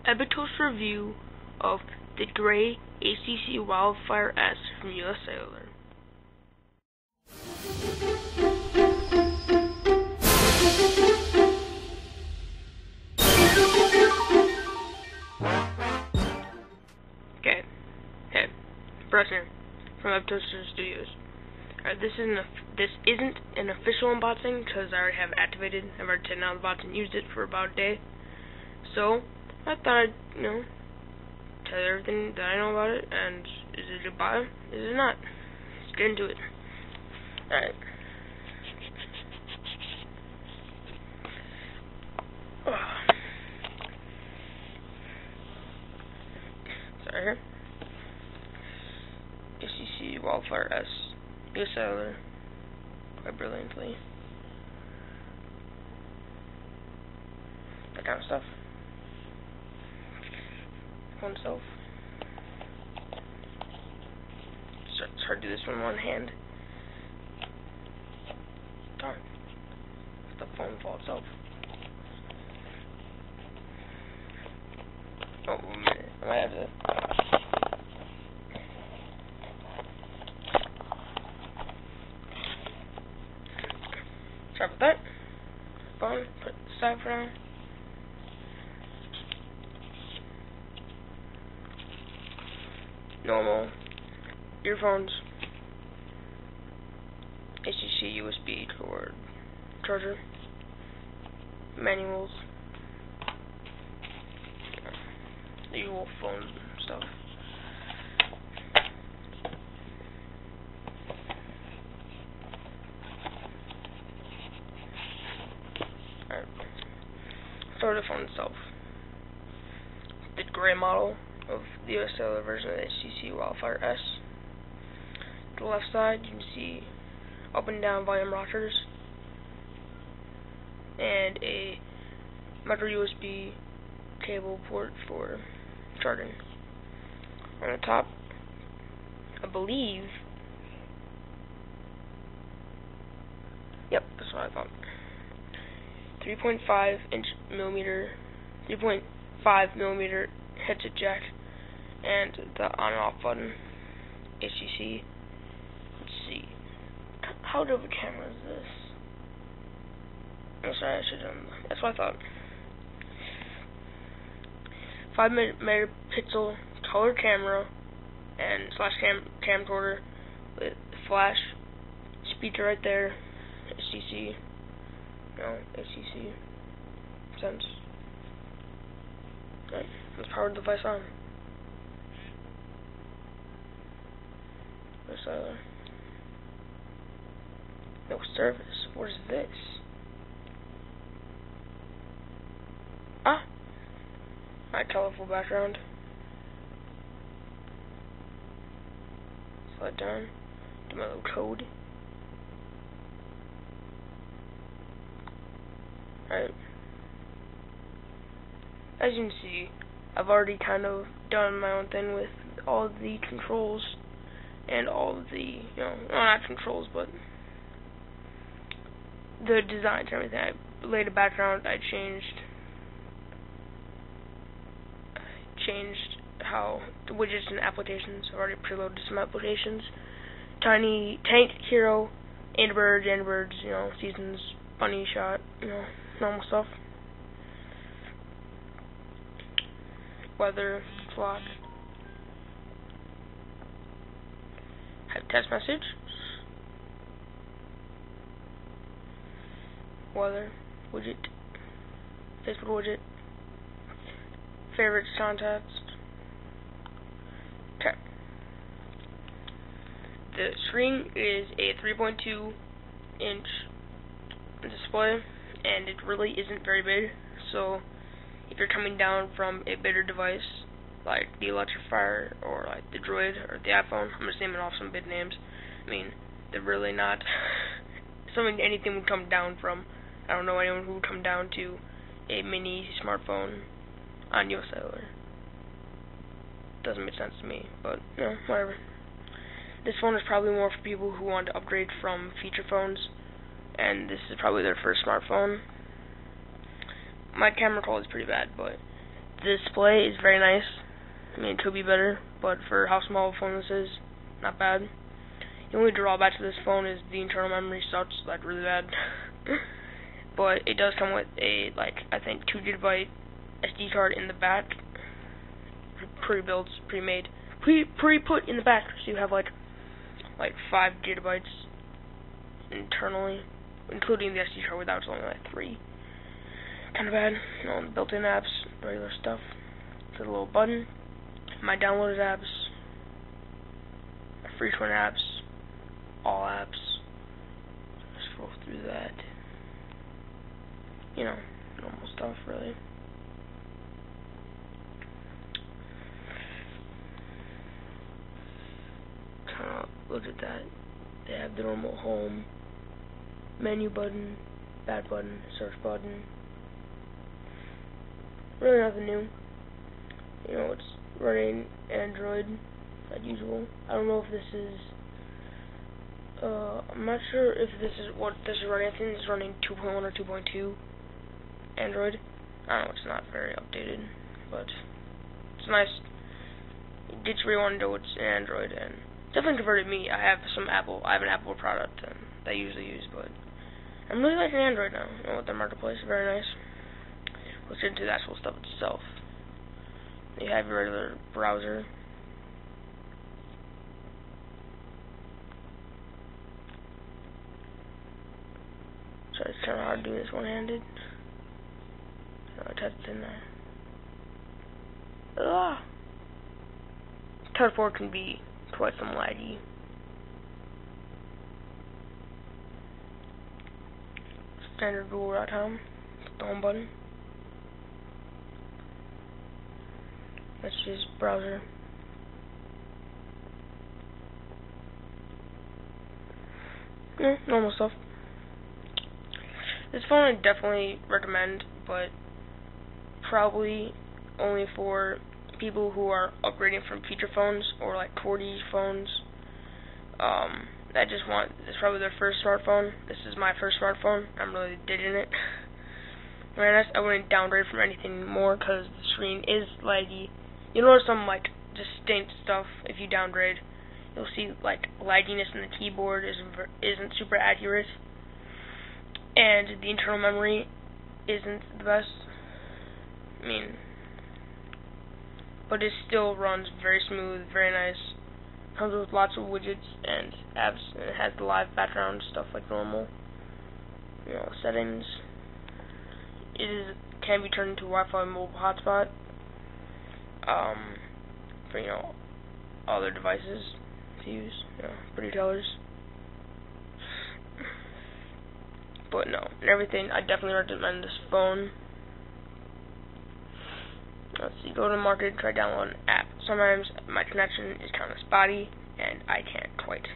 Ebito's review of the gray HTC Wildfire S from US Cellular. Okay, Preston from Ebito Studios. This isn't an official unboxing because I already have it activated. I've already taken out the box and used it for about a day. So I thought I'd, tell you everything that I know about it. And is it a buy? Is it not? Let's get into it. Alright. Sorry here. HTC Wildfire S. US Cellular. Quite brilliantly. That kind of stuff. Phone itself. It's hard to do this with one hand. Darn. The phone fall itself. Oh, a minute. I might have to. Sorry about that. Phone, put it aside for now. Normal earphones, HTC USB cord charger, manuals, the usual phone stuff. Alright, start with the phone itself. The gray model of the US Cellular version of the HTC Wildfire S. To the left side, you can see up and down volume rockers and a micro USB cable port for charging. On the top, I believe, yep, that's what I thought. 3.5 millimeter headset jack and the on and off button. HTC. Let's see. How dope a camera is this? I'm sorry, I should have done that. That's what I thought. 5 megapixel color camera and slash camcorder with flash speaker right there. HTC. No, HTC. Sense. Okay, let's power the device on. There's no service. What is this? My colorful background. Slide down. Do my little code. Alright. As you can see, I've already kind of done my own thing with all of the controls and all of the, well, not controls, but the designs and everything. I laid a background, I changed how the widgets and applications. I've already preloaded some applications. Tiny Tank, Hero, Birds, Seasons, Bunny Shot, normal stuff. Weather, flock. Have text message. Weather widget. Facebook widget. Favorites, contacts. Okay. The screen is a 3.2 inch display, and it really isn't very big. So if you're coming down from a bigger device like the Electrifier or like the Droid or the iPhone, I'm just naming off some big names. I mean, they're really not something anything would come down from. I don't know anyone who would come down to a mini smartphone on US Cellular. Doesn't make sense to me, but whatever. This phone is probably more for people who want to upgrade from feature phones, and this is probably their first smartphone. My camera quality is pretty bad, but The display is very nice. I mean, it could be better, but for how small a phone this is, not bad. The only drawback to this phone is the internal memory sucks, like really bad. But it does come with a, like, I think 2 GB SD card in the back, pre-built, pre-made, pre-put in the back, so you have like 5 GB internally, including the SD card. Without, it's only like 3. Kind of bad. You know, built-in apps, regular stuff. It's a little button. My downloaded apps, my frequent apps, all apps. Scroll through that. You know, normal stuff, really. Look at that. They have the normal home, menu button, back button, search button. Really nothing new. You know, it's running Android as usual. I don't know if this is I'm not sure if this is what this is running. I think it's running 2.1 or 2.2 Android. I don't know, it's not very updated, but it's nice. It gets where you want to know it's Android, and definitely converted me. I have an Apple product that I usually use, but I'm really liking Android now. You know, with their marketplace, very nice. Let's get into the actual stuff itself. You have your regular browser. Sorry, it's kind of hard to do this one-handed. I typed in there. Touch 4 can be quite some laggy. Standard Google.com. The home button. That's just browser. Yeah, normal stuff. This phone I definitely recommend, but probably only for people who are upgrading from feature phones or like 4G phones. That just want, it's probably their first smartphone. This is my first smartphone. I'm really digging it. Very nice. I wouldn't downgrade from anything more because the screen is laggy. You'll notice some like distinct stuff if you downgrade. You'll see like lagginess in the keyboard isn't super accurate, and the internal memory isn't the best. I mean, but it still runs very smooth, very nice. Comes with lots of widgets and apps, and it has the live background stuff like normal. You know, settings. Can be turned into Wi-Fi mobile hotspot. For, you know, other devices to use, you know, pretty colors. But no, and everything, I definitely recommend this phone. Let's see, go to the market, try to download an app. Sometimes my connection is kind of spotty, and I can't quite,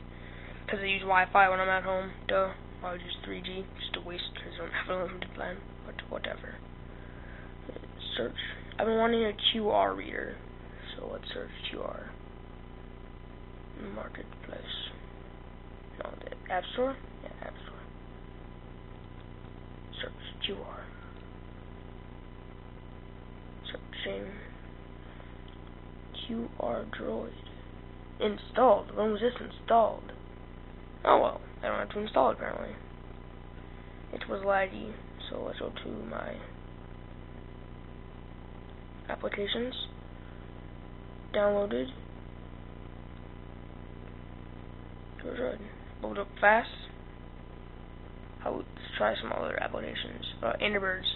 because I use Wi-Fi when I'm at home. Duh, I would use 3G, just a waste, because I don't have a limited plan, but whatever. Search. I've been wanting a QR reader, so let's search QR. Marketplace. No, the App Store? Yeah, App Store. Search QR. Searching QR Droid. Installed. When was this installed? Oh well, I don't have to install it apparently. It was laggy, so let's go to my applications. Downloaded. Good. Load up fast. Let's try some other applications. Angry Birds.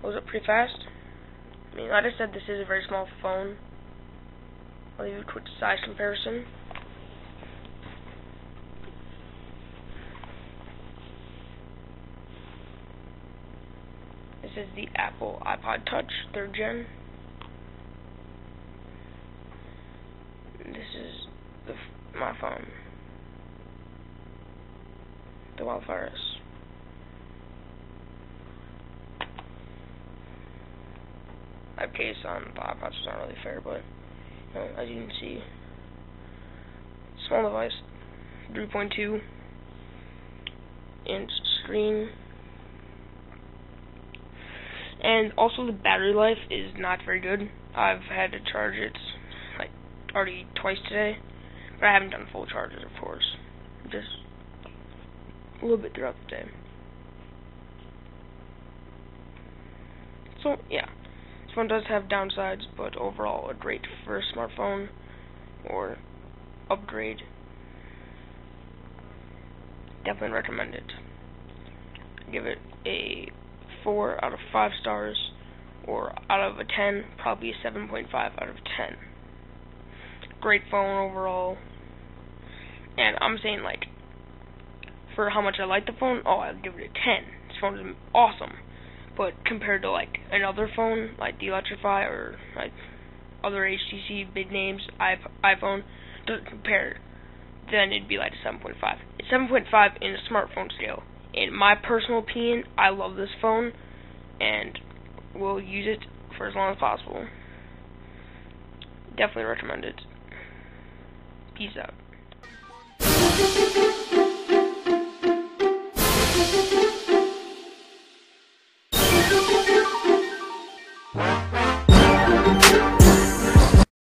Loads up pretty fast. I mean, like I said, this is a very small phone. I'll leave you a quick size comparison. This is the Apple iPod Touch 3rd Gen. This is my phone, the Wildfire. I have case on the iPods, it's not really fair, but you know, as you can see, small device, 3.2 inch screen, And also the battery life is not very good. I've had to charge it like already twice today, but I haven't done full charges, of course. Just a little bit throughout the day. So yeah, this phone does have downsides, but overall a great first smartphone or upgrade. Definitely recommend it. Give it a 4 out of 5 stars, or out of a 10, probably a 7.5 out of 10. Great phone overall. And I'm saying, like, for how much I like the phone, I'd give it a 10. This phone is awesome. But compared to, like, another phone, like the Electrify, or, like, other HTC big names, iPhone, doesn't compare, then it'd be like a 7.5. It's 7.5 in a smartphone scale. In my personal opinion, I love this phone, and will use it for as long as possible. Definitely recommend it. Peace out.